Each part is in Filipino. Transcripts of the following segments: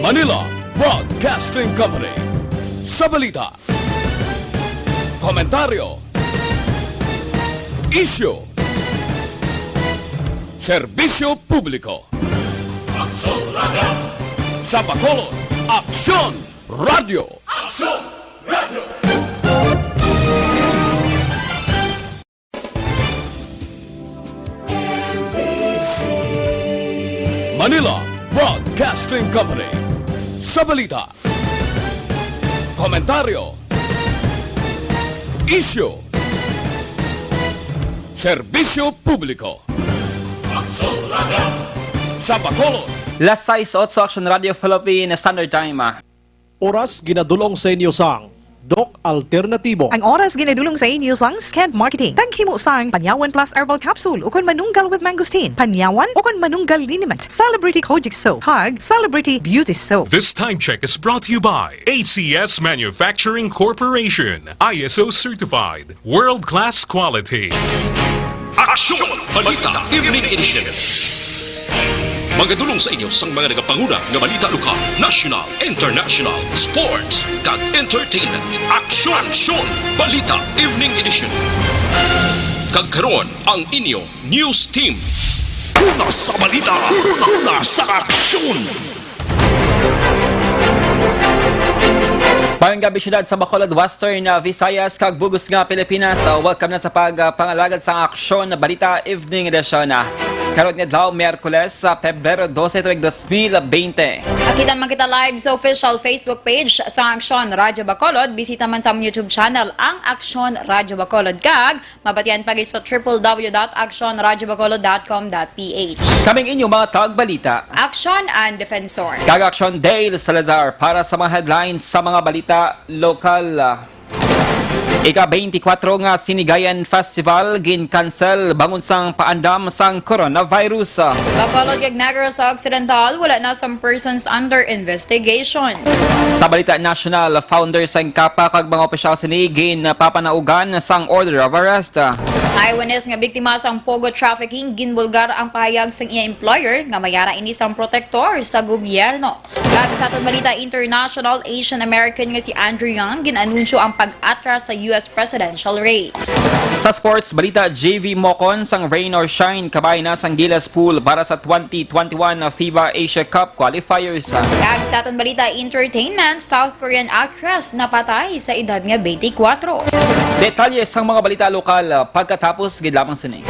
Manila Broadcasting Company. Sa balita, komentaryo, isyu, serbisyo publiko. Aksyon Radio! Sa Bacolod, Aksyon Radio! Aksyon Radio! Manila Broadcasting Company. Sa balita, komentaryo, isyu, serbisyo publiko. Aksyon Radio! Sa Bacolod, Las 6:08 Aksyon Radio Philippine Standard Time. Oras ginadulong sa inyo sang Doc Alternatibo. Ang oras ginadulong sa inyo sang Sked Marketing. Taghimo sang Panyawan Plus Herbal Capsule ukon manunggal with mangosteen. Panyawan ukon manunggal liniment. Celebrity Kojic Soap. Hug Celebrity Beauty Soap. This time check is brought to you by ACS Manufacturing Corporation. ISO certified. World-class quality. Aksyon! Balita Evening Edition. Magadulong sa inyo sang mga nagapanguna ng balita lokal, national, international, sports, kag entertainment. Aksyon! Balita Evening Edition. Kagkaroon ang inyong news team. Una sa balita, una sa aksyon. Mayong gabi syudad sa Bacolod, Western Visayas, kag Bugos nga Pilipinas. Welcome na sa pagpangalagad sa Aksyon Balita Evening Edition. Karon nga daw Miyerkules sa Pebrero 12, 2020. Akitan man kita live sa official Facebook page sa Aksyon Radyo Bacolod. Bisita man sa YouTube channel ang Aksyon Radyo Bacolod. Kag mabatian pagi sa www.aksyonradyobacolod.com.ph. Kaming inyo mga tagbalita. Aksyon and Defensor. Kag Aksyon Dale Salazar para sa mga headlines sa mga balita lokal. Ika-24 nga Sinigayan Festival gin-cancel bangon sang paandam sang coronavirus. Bacolod kag Negros Occidental wala na some persons under investigation. Sa balita national, founders sang kapa kag mga opisyal sini gin-papanaugan sang order of arrest. Taiwanese nga biktima sang pogo trafficking ginbulgar ang pahayag sang iya employer nga mayara ini sang protektor sa gobyerno. Kag sa atong balita international, Asian American nga si Andrew Yang ginanunsyo ang pag-atras sa US presidential race. Sa sports balita, JV Mocon sang rain or shine kabay na sang Gilas Pool para sa 2021 FIBA Asia Cup qualifiers. Kag sa atong balita entertainment, South Korean actress napatay sa edad nga 24. Detalye sang mga balita lokal pagkatapos gid lamang sini.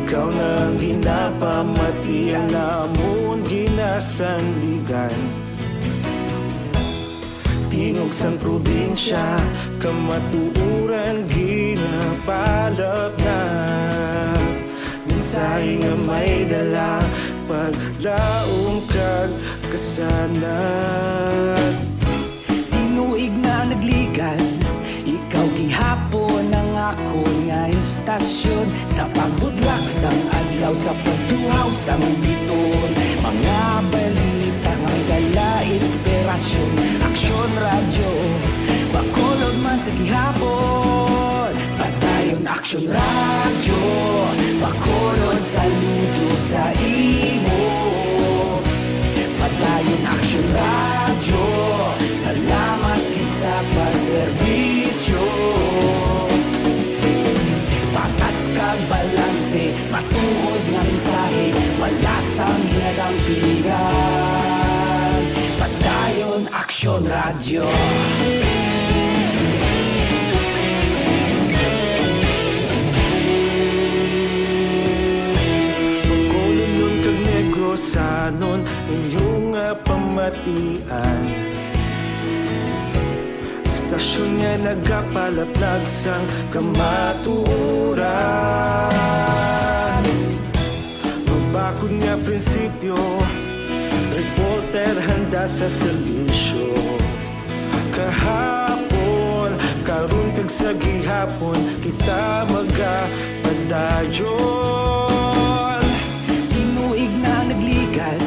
Ikaw nang ginapamati ang namon ginasandigan. Tingog sang probinsya kamatuuran ginapalap na. Minsay nga may dala paglaom kag kasanad. Tinuig na nagligan, ikaw gihapon ang ako nga istasyon. Sa pagbutlak sang adlaw, sa pagtuhaw sang biton. Mga balita nga dala inspirasyon. Aksyon Radyo Bacolod man sa gihapon. Patayon Aksyon Radyo Bacolod, saludo sa imo. Patayon Aksyon Radyo, salamat kisa pagserbisyo. Patas kag balanse, matuod nga mensahe, wala sang ginadampingan. Patayon Aksyon Radyo. Bacolod nun kag Negrosanon, inyong pamatian. Stasyon nga nagapalaplag sang kamatuuran. Magbakod nga prinsipyo, reporter handa sa serbisyo. kahapon karon kag sa gihapon kita magapadayon. Tinuig na nagligan,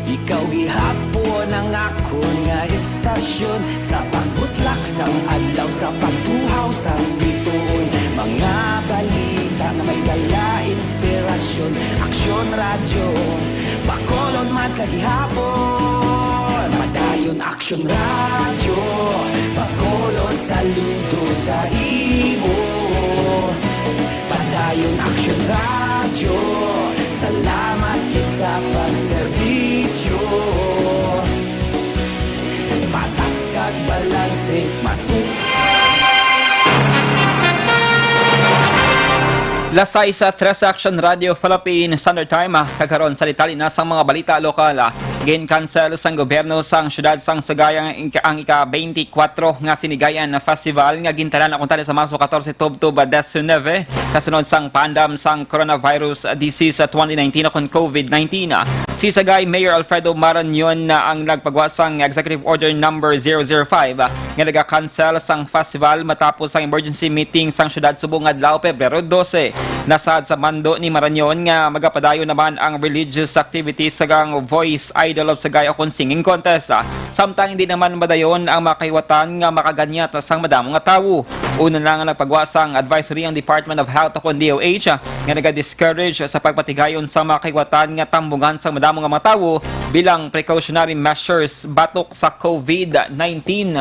ikaw gihapon ang akon nga estasyon. Sa pagbutlak sang adlaw, sa pagtuhaw sang bituon, mga balita na may dala inspirasyon. Aksyon radyo, bakolon man sa gihapon. Padayon Aksyon radyo, bakolon saludo sa imo. Padayon Aksyon radyo, salamat kit sa pagserbisyo. Patas kag balanse, Lasay sa 3 Aksyon Radio Philippine Standard Time, kagaron sa detalye na sang mga balita lokal. Gin-cancel sang gobyerno sang syudad sang Sagayan ang ika-24 nga sinigayan na festival nga gintanan akong tali sa Marso 14 Tub 19 kasunod sang pandam sang coronavirus disease 2019 akong COVID-19. Si Sagay Mayor Alfredo Maranyon ang nagpagawa sang Executive Order number 005 nga naga-cancel sang festival matapos ang emergency meeting sang syudad subong adlaw Pebrero 12. Nasad sa mando ni Maranyon nga magapadayon naman ang religious activities sa gang Voice Idol of Sagay o singing contest. Samtang hindi naman madayon ang makahiwatan nga makaganyat sang madamo nga tawo. Una lang ang nagpagawa sang advisory ang Department of Health o DOH nga naga-discourage sa pagpatigayon sa makahiwatan nga tambungan sang madamo nga mga tawo bilang precautionary measures batok sa COVID-19.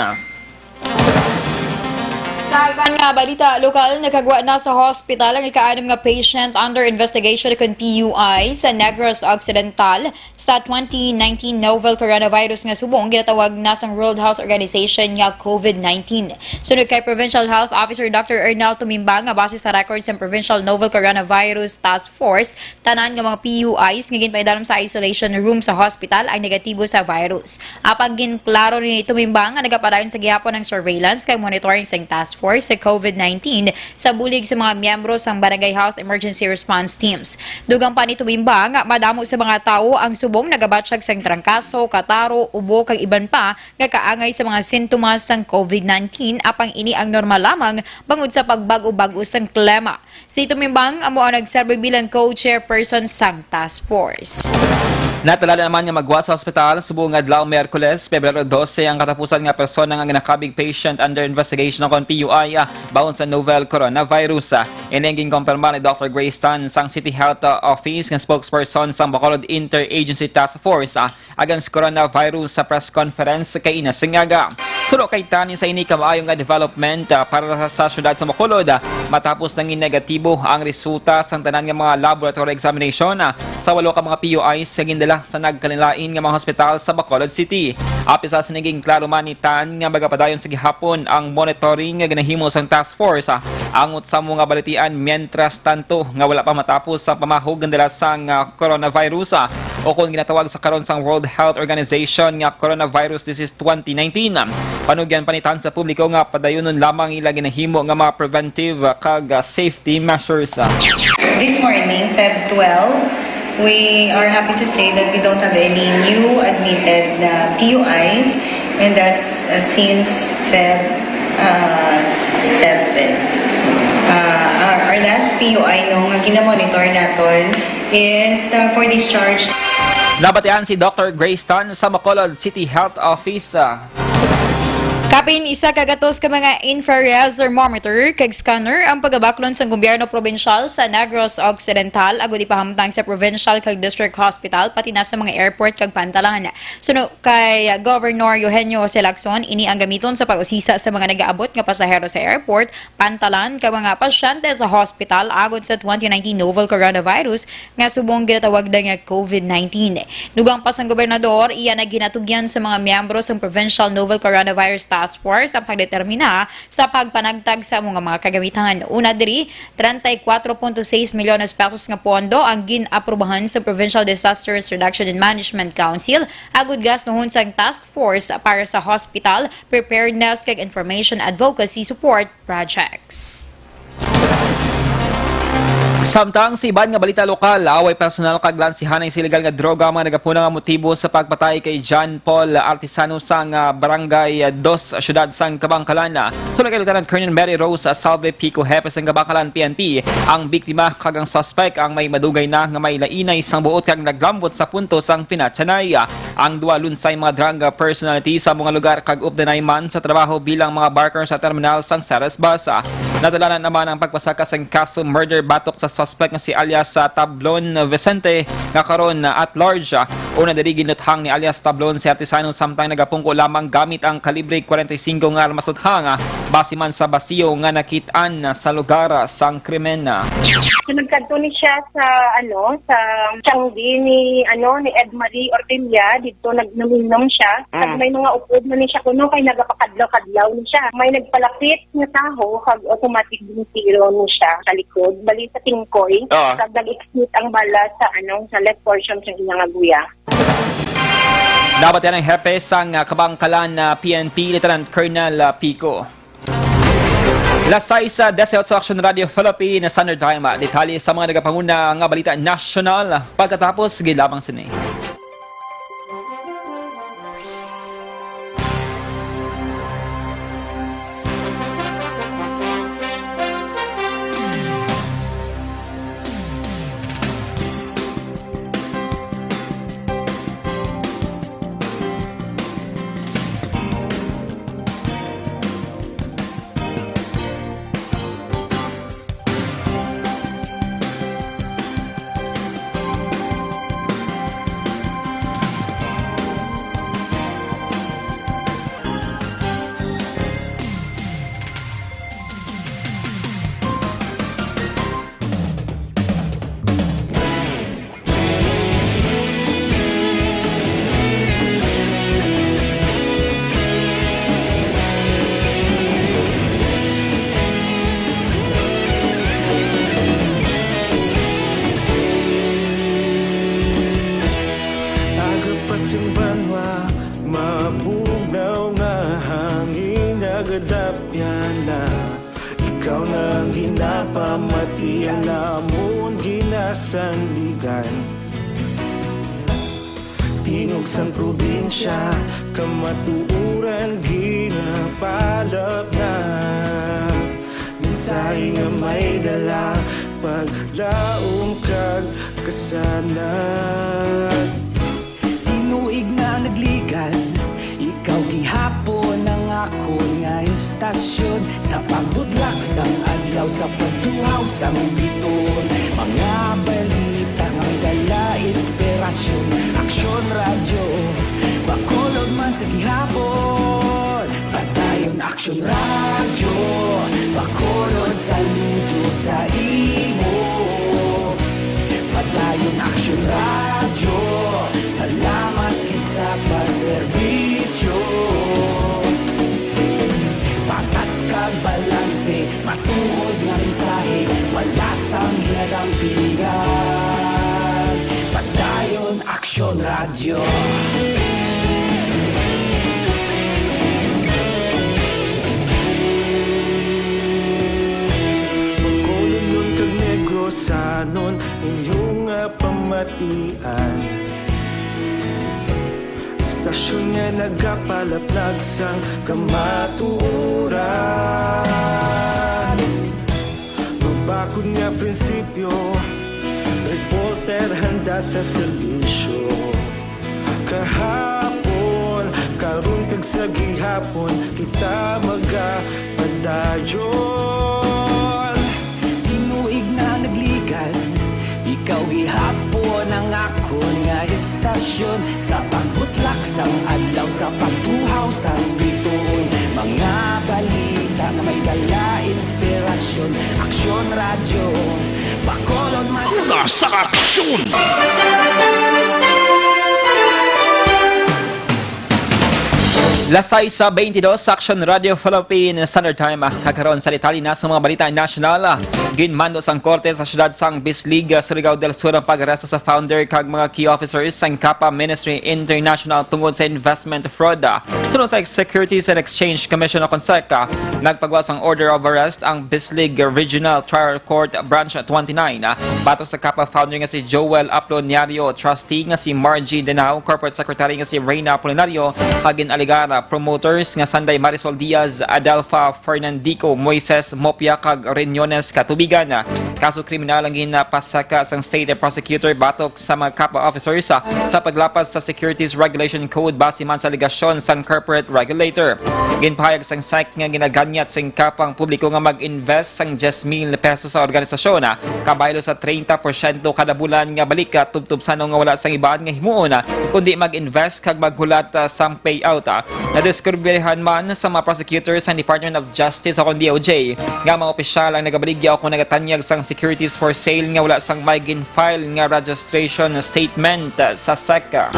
Sa ibang nga balita lokal, nakagwa na sa hospital ang ika-6 nga patient under investigation kung PUI sa Negros Occidental sa 2019 novel coronavirus nga subong ginatawag na sa World Health Organization nga COVID-19. Sunod kay Provincial Health Officer Dr. Ernal Tumimbang nga base sa records sa Provincial Novel Coronavirus Task Force, tanan nga mga PUIs nga ginpaidanom sa isolation room sa hospital ay negatibo sa virus. Apang ginklaro ni Tumimbang nga nagapadayon sa gihapon ng surveillance kag monitoring sa task force sa COVID-19 sa bulig sa mga miyembro sang Barangay Health Emergency Response Teams. Dugang pa ni Tumimbang, madamo sa mga tao ang subong nagabatsyag sang trangkaso, kataro, ubo kag iban pa nga kaangay sa mga sintomas sang COVID-19 apang ini ang normal lamang bangod sa pagbago-bago sang klima. Si Tumimbang amo ang nagserbe bilang co-chairperson sang task force. Natala naman nga magwa sa ospital subong adlaw Miyerkules, Pebrero 12 ang katapusan nga persona nga nakabig patient under investigation kon PUI baon sa novel coronavirus. Inenging kumpirma ni Dr. Grace Tan sang City Health Office nga spokesperson sang Bacolod Interagency Task Force against coronavirus sa press conference kay Ina Singaga. Sulo kay Tani sa ini kamayong nga development para sa syudad sa Bacolod matapos nanging negatibo ang resulta sang tanan nga mga laboratory examination sa 8 ka mga PUIs sa gindala sa nagkanilain nga mga hospital sa Bacolod City. Apis sa naging klaro man ni Tan nga magapadayon sa gihapon ang monitoring nga ginahimo sang task force angot sa mga balitian mientras tanto nga wala pa matapos sa pamahog gandala sang coronavirus o kung ginatawag sa karon sang World Health Organization nga coronavirus disease 2019. Panugyan panitan sa publiko nga padayonon lamang ila ginahimo nga mga preventive kag safety measures. This morning, Feb 12, we are happy to say that we don't have any new admitted PUIs, and that's since Feb 7. Our last PUI nung ginamonitor natin is for discharge. Nabatian si Dr. Grace Tan sa Bacolod City Health Office. Kapin isa kagatos ka mga infrared thermometer kag scanner ang pagabaklon sa gobyerno provincial sa Negros Occidental agud ipahamtang sa provincial kag district hospital pati na sa mga airport kag pantalan. Suno kay Governor Eugenio Salazar, ini ang gamiton sa pag-usisa sa mga nagaabot nga pasahero sa airport, pantalan kag mga pasyente sa hospital agud sa 2019 novel coronavirus nga subong ginatawag nga COVID-19. Dugang pa sang gobernador, iya na ginatugyan sa mga miyembro sa provincial novel coronavirus task force ang pagdetermina sa pagpanagtag sa mga kagamitan. Una diri, 34.6 milyones pesos nga pondo ang gin-aprobahan sa Provincial Disasters Reduction and Management Council agud gastuhon sa task force para sa hospital, preparedness kag information advocacy support projects. Samtang si iban nga balita lokal, away personal kaglansihan ng illegal nga droga ang mga nagapuna nga motibo sa pagpatay kay John Paul Artisano sang Barangay 2, syudad sang Kabangkalan. Sulod kay Lieutenant Colonel Mary Rose Salve Pico, hepe sang Kabangkalan PNP, ang biktima kagang suspect ang may madugay na nga may lainay sang buot kag naglambot sa punto sang pinatsanay. Ang duwa lunsay mga drug personality sa mga lugar kag updanay man sa trabaho bilang mga barker sa terminal sang Saras Bus. Nadalanan naman ang pagpasaka sang kaso murder batok sa suspect nga si alias Tablon Vicente nga karon at large. Una diri ginuthang ni alias Tablon si Artisano samtang nagapungko lamang gamit ang kalibre 45 nga armas uthang base man sa basiyo nga nakitaan sa lugar sang krimen. Nagkanto ni siya sa sa Changi ni Ed Marie Ortilla dito nagnominom siya. Kag may mga upod na ni siya kuno kay nagapakadlaw-kadlaw ni siya. May nagpalapit nga taho kag automatic din tiro ni siya sa likod bali sa tingkoy. Kag nag-execute ang bala sa left portion sa iyang aguya. Dapat yan ang hepe sang Kabangkalan PNP Lieutenant Colonel Pico. Lasay sa Desert sa Aksyon Radio Philippines Standard Time. Detalye sa mga nagapanguna nga balita national pagkatapos gilabang sini. Ikaw nang ginapamati ang namon ginasandigan. Tingog sang probinsya kamatuuran ginapalap na. Minsay nga may dala paglaom kag kasanad. Tinuig na nagligan, ikaw gihapon ang ako nga istasyon. Sa pagbudlak sang adlaw, sa pagtuhaw sang biton. Mga balita nga may dala inspirasyon. Aksyon radyo, bakolod man sa gihapon. Patayon Aksyon radyo, bakolod saludo sa imo. Patayon Aksyon radyo, salamat kisa pagserbisyo. Patas kag balanse, matuod nga mensahe, wala sang ginadampingan. Patayon Aksyon radyo. Magkolon kag negrosanon inyong pamatian. Stasyon nga nagapalaplag sang kamatuuran. Mabakod nga prinsipyo, reporter handa sa serbisyo. Kahapon, karon kag sa gihapon, kita magapadayon. Tinuig na nagligan, ikaw gihapon ang ako nga istasyon. Sa pagbutlak sang adlaw, sa pagtuhaw sang biton. Mga balita na may dala inspirasyon. Aksyon radyo, bakolod man Una sa aksyon! Lasay sa 22 Aksyon Radio Philippine Standard Time. Kakaroon sa detalye na sa mga balita nasyonal. Ginmando sang korte sa siyudad sang Bislig, Surigao del Sur ang pag-aresto sa founder kag mga key officers sang Kapa Ministry International tungod sa investment fraud. Sunod sa Securities and Exchange Commission o CONSEC, nagpagawas ang order of arrest ang Bislig Regional Trial Court Branch 29. Batok sa Kapa founder nga si Joel Aploniario, trustee nga si Margie Denao, corporate secretary nga si Reyna Apolinario, kagin aligara promoters nga Sanday Marisol Diaz, Adelfa Fernandico, Moises Mopia kag Renyones Katubigan. Kaso kriminal ang ginapasaka sang state prosecutor batok sa mga Kapa officers sa paglapas sa Securities Regulation Code base man sa aligasyon sang corporate regulator. Ginpahayag sang SEC nga ginaganyat sang kapang publiko nga mag-invest sang 10,000 pesos sa organisasyon kabaylo sa 30% kada bulan nga balik tubtub sa nga wala sang ibaan nga himuon kundi mag-invest kag maghulat sang payout. Nadiskubrihan man sa mga prosecutors sa Department of Justice o DOJ nga mga opisyal ang nagabaligya o kung nagatanyag sang securities for sale nga wala sang may gin-file nga registration statement sa SEC.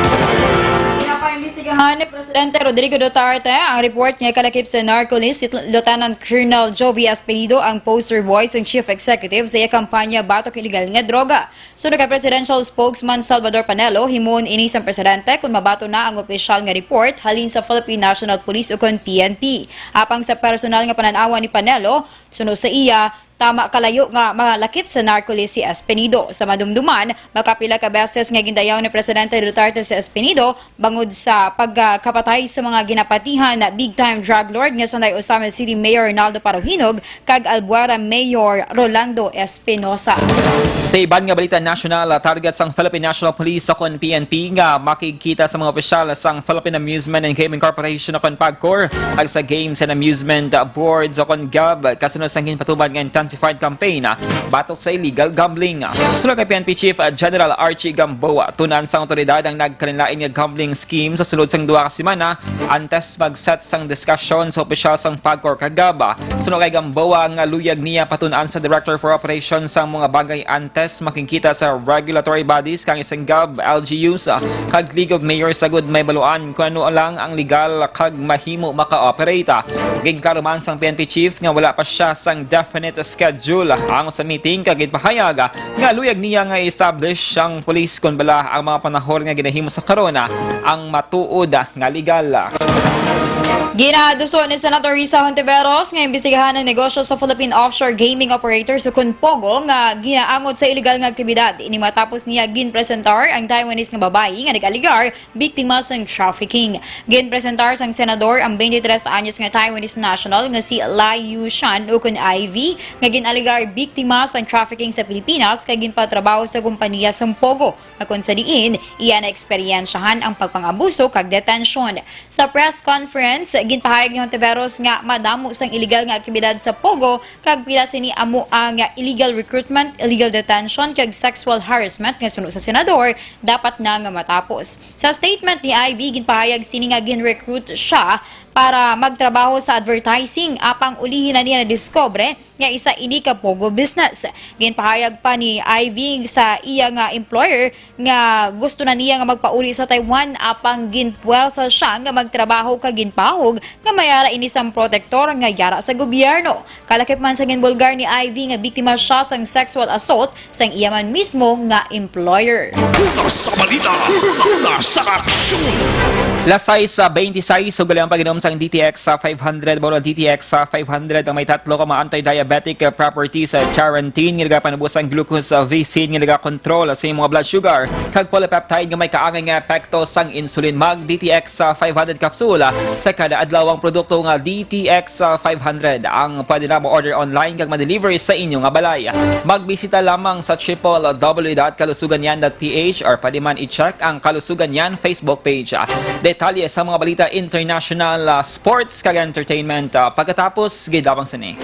Pinapaimbestigahan ni Presidente Rodrigo Duterte ang report niya kalakip sa narco-list si Lieutenant Colonel Jovi Espinido ang poster boy ng Chief Executive sa kampanya batok iligal nga droga. Sunod kay Presidential Spokesman Salvador Panelo, himuon ini sa Presidente kung mabato na ang opisyal nga report halin sa Philippine National Police o kon PNP. Apang sa personal nga pananawa ni Panelo, sunod sa iya, tama kalayo nga mga lakip sa narco-list si Espinido. Sa madumduman, makapila ka beses nga gindayaw ni Presidente Duterte si Espinido bangod sa pagkapatay sa mga ginapatihan na big-time drug lord nga Sanday Osama City Mayor Ronaldo Paruhinog kag Albuera Mayor Rolando Espinosa. Sa iban nga balita nasyonal, target sang Philippine National Police o kon PNP nga makikita sa mga opisyal sang Philippine Amusement and Gaming Corporation o kon PAGCOR ag sa Games and Amusement Boards o kon GAB kasunod sang ginpatubad nga intensified campaign batok sa illegal gambling. Sulod kay PNP Chief General Archie Gamboa, tunan sang otoridad ang nagkalinlain nga gambling scheme sa sulod sang 2 ka semana antes mag-set sang discussion sa opisyal sang PAGCOR kag GAB. Sunod kay Gamboa nga luyag niya patunan sa Director for Operations sang mga bagay antes makikita sa regulatory bodies kang isang GAB, LGUs kag League of Mayors sagud may baluan kung ano lang ang legal kag mahimo maka-operate. Gigkaruman sang PNP Chief nga wala pa siya sang definite schedule ang sa meeting kag ginpahayag nga luyag niya nga i-establish ang police kun bala ang mga panahon nga ginahimo sa karon ang matuod nga legal. Ginaduso ni Senator Risa Hontiveros nga imbestigahan ang negosyo sa Philippine Offshore Gaming Operator sa Kunpogo nga ginaangot sa iligal nga aktibidad. Ini matapos niya ginpresentar ang Taiwanese nga babae nga nag-aligar biktima sang trafficking. Ginpresentar sang senador ang 23 anyos nga Taiwanese national nga si Lai Yushan o kun Ivy nga ginaligar biktima sang trafficking sa Pilipinas kay ginpatrabaho sa kumpanya sang Pogo nga kung sa diin iya na eksperyensyahan ang pagpangabuso kag detention. Sa press conference ginpahayag ni Hontiveros nga madamo sang illegal nga aktibidad sa Pogo kag pila sini amo ang illegal recruitment, illegal detention kag sexual harassment nga suno sa senador dapat na nga matapos. Sa statement ni Ivy ginpahayag sini nga gin-recruit siya para magtrabaho sa advertising apang ulihin na niya na diskobre nga isa ini ka Pogo business. Ginpahayag pa ni Ivy sa iya nga employer nga gusto na niya nga magpauli sa Taiwan apang ginpuwersa siya nga magtrabaho kag ginpahog nga mayara ini sang protektor nga yara sa gobyerno. Kalakip man sa ginbulgar ni Ivy nga biktima siya sang sexual assault sang iya man mismo nga employer. Una sa balita, una sa aksyon. Lasay sa 26 so gali ang pag-inom sang DTX sa 500 bawal DTX sa 500 ang may 3 ka mga anti-diabetic properties sa charantine nga panubos ang glucose V-sin nga control sa mga blood sugar kag polypeptide nga may kaangay nga epekto sang insulin. Mag DTX sa 500 kapsula sa kada adlaw ang produkto nga DTX sa 500 ang pwede na mo-order online kag ma-deliver sa inyong nga balay. Magbisita lamang sa www.kalusuganyan.ph or pwede man i-check ang Kalusugan Yan Facebook page. Detalye sa mga balita international, sports kag entertainment pagkatapos gidawang sini.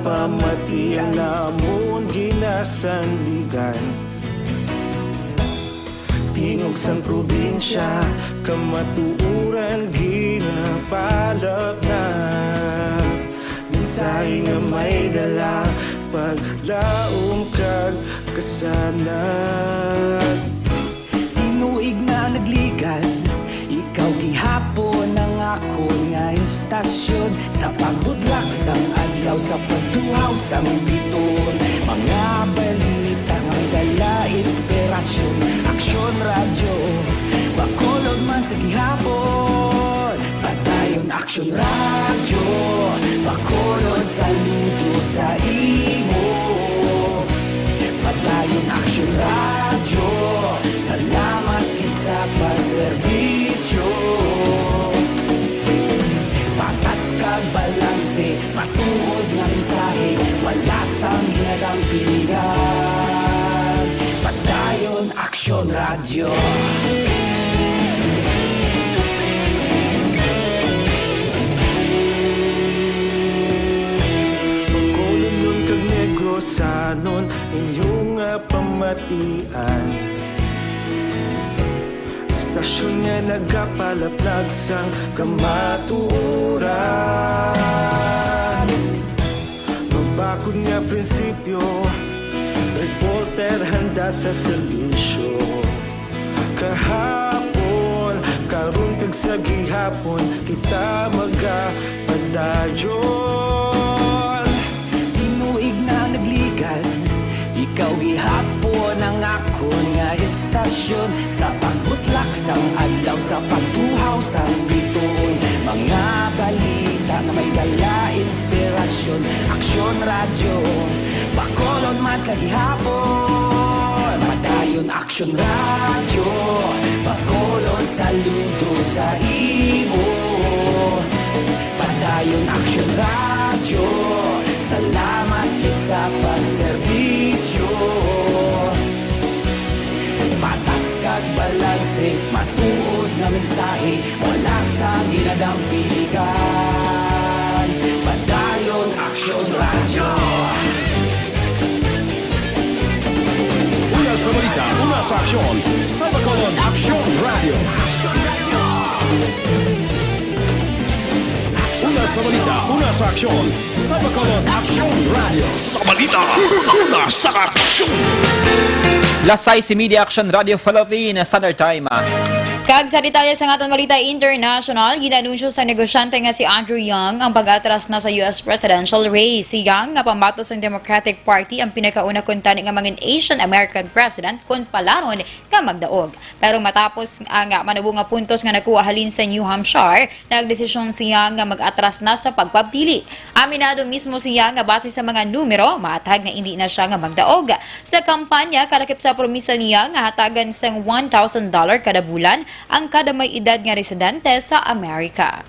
pamati ang namon ginasandigan. Tingog sang probinsya, kamatuuran ginapalap na. Minsay nga may dala, paglaom kag kasanag. Tinuig na nagligan, ikaw gihapon ang ako nga istasyon. Sa pagbudlak sang adlaw, sa pagtuhaw sang biton. Mga balita nga dala inspirasyon. Aksyon radyo, bakolod man sa gihapon. Padayon Aksyon radyo, bakolod saludo sa imo. Padayon Aksyon radyo, salamat kisa pagserbisyo. Patas kag balanse, matuod nga mensahe, wala sang ginadang pilihan. Padayon Aksyon radyo. Sanon inyong pamatian. Stasyon nga nagapalaplag sang kamatuuran. Mabakod nga prinsipyo, reporter handa sa serbisyo. Kahapon, karon kag sa gihapon, kita magapadayon. Ikaw gihapon ang akon nga istasyon. Sa pagbutlak sang adlaw, sa pagtuhaw sang biton. Mga balita na may dala inspirasyon. Aksyon radyo, bakolod man sa gihapon. Padayon Aksyon radyo, bakolod saludo sa imo. Padayon Aksyon radyo, salamat sa pagserbisyo. Patas kag balanse, matuod na mensahe, wala sa ginadang piligan. Padayon Aksyon radyo. Una sa balita, una sa aksyon, sa bakolod Aksyon Radio. Una sa balita, una sa aksyon, sa bakolod Aksyon Radio. Sa balita, una sa aksyon. Lasay si Media Action Radio Philippines Standard Time. Kag sa detalye sa aton balita international, ginanunsyo sa negosyante nga si Andrew Yang ang pag-atras na sa US presidential race. Si Yang nga pambato sa Democratic Party ang pinakauna kun tani nga mangin Asian American president kun palaron nga magdaog. Pero matapos nga manubo nga puntos nga nakuha halin sa New Hampshire, nagdesisyon si Yang nga mag-atras na sa pagpapili. Aminado mismo si Yang nga base sa mga numero, maatag nga hindi na siya nga magdaog. Sa kampanya, kalakip sa promisa niya nga hatagan sang $1,000 kada bulan ang kada may edad nga residente sa Amerika.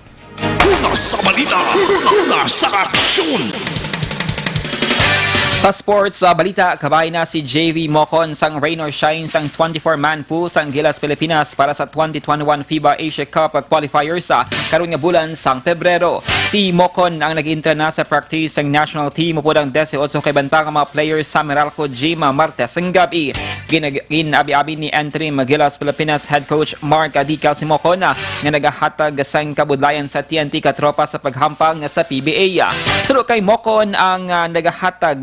Una sa balita, una sa aksyon. Sa sports balita, kabay na si JV Mocon sang Rain or Shine sang 24-man pool sang Gilas Pilipinas para sa 2021 FIBA Asia Cup qualifiers sa karon nga bulan sang Pebrero. Si Mocon ang nag-intra na sa practice sang national team upod ang 18 kay bantang mga players sa Meralco Gym Martes ang gabi. Ginabi-abi ni interim Gilas Pilipinas head coach Mark Adical si Mocon nga nagahatag sang kabudlayan sa TNT katropa sa paghampang sa PBA. Suro kay Mocon ang nagahatag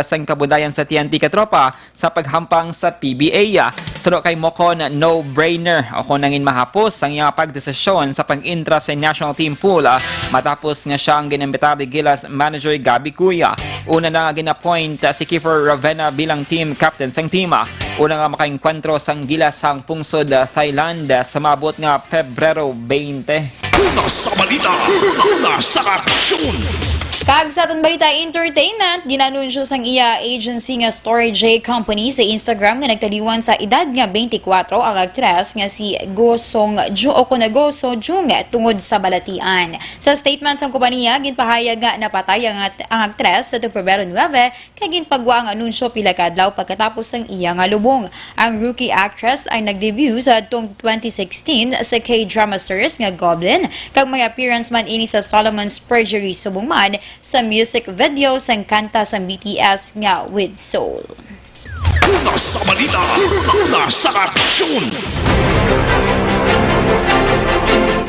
sang kabudayan sa TNT katropa sa paghampang sa PBA. Suro kay Mocon, no-brainer ako nangin mahapos ang iyang pagdesisyon sa pag-intra sa national team pool matapos nga siyang ginambitado Gilas manager Gabi Kuya. Una na ginapoint si Kiefer Ravenna bilang team captain sang team. Una nga makainkwentro sang Gilas sang pungsod Thailand sa mabot nga Pebrero 20. Una sa balita, una sa aksyon. Kag sa atong balita entertainment, ginanunsyo sang iya agency nga Storage Company sa Instagram nga nagtaliwan sa edad nga 24 ang aktres nga si Gosong Jung tungod sa balatian. Sa statement sang kompanya, ginpahayag nga napatay ang aktres sa Pebrero 9 kay ginpagwa ang anunsyo pila ka adlaw pagkatapos sang iya nga lubong. Ang rookie actress ay nagdebut sa 2016 sa K-drama series nga Goblin kag may appearance man ini sa Solomon's Perjury subong man sa music video sang kanta sa BTS nga With Soul. Una sa balita, una sa aksyon.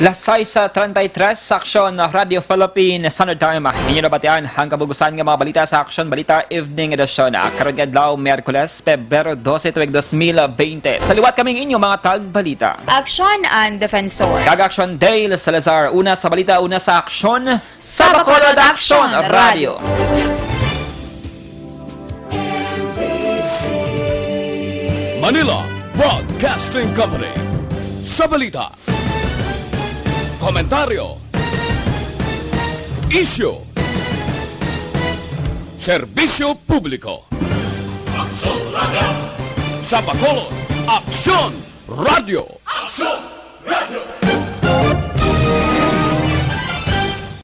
Lasay sa 33 sa Aksyon na Radio Philippines Standard Time. Inyo nabatian ang kabugusan ng mga balita sa Aksyon Balita Evening Edition. Karon nga adlaw Miyerkules, Pebrero 12, 2020. Sa liwat kaming inyo mga tag-balita. Aksyon ang Defensor. Kag-Aksyon Dale Salazar. Una sa balita, una sa Aksyon. Sa Bacolod Aksyon Radio. Manila Broadcasting Company. Sa balita. Komentaryo. Isyu. Serbisyo publiko. Sa Bacolod, Aksyon Radio.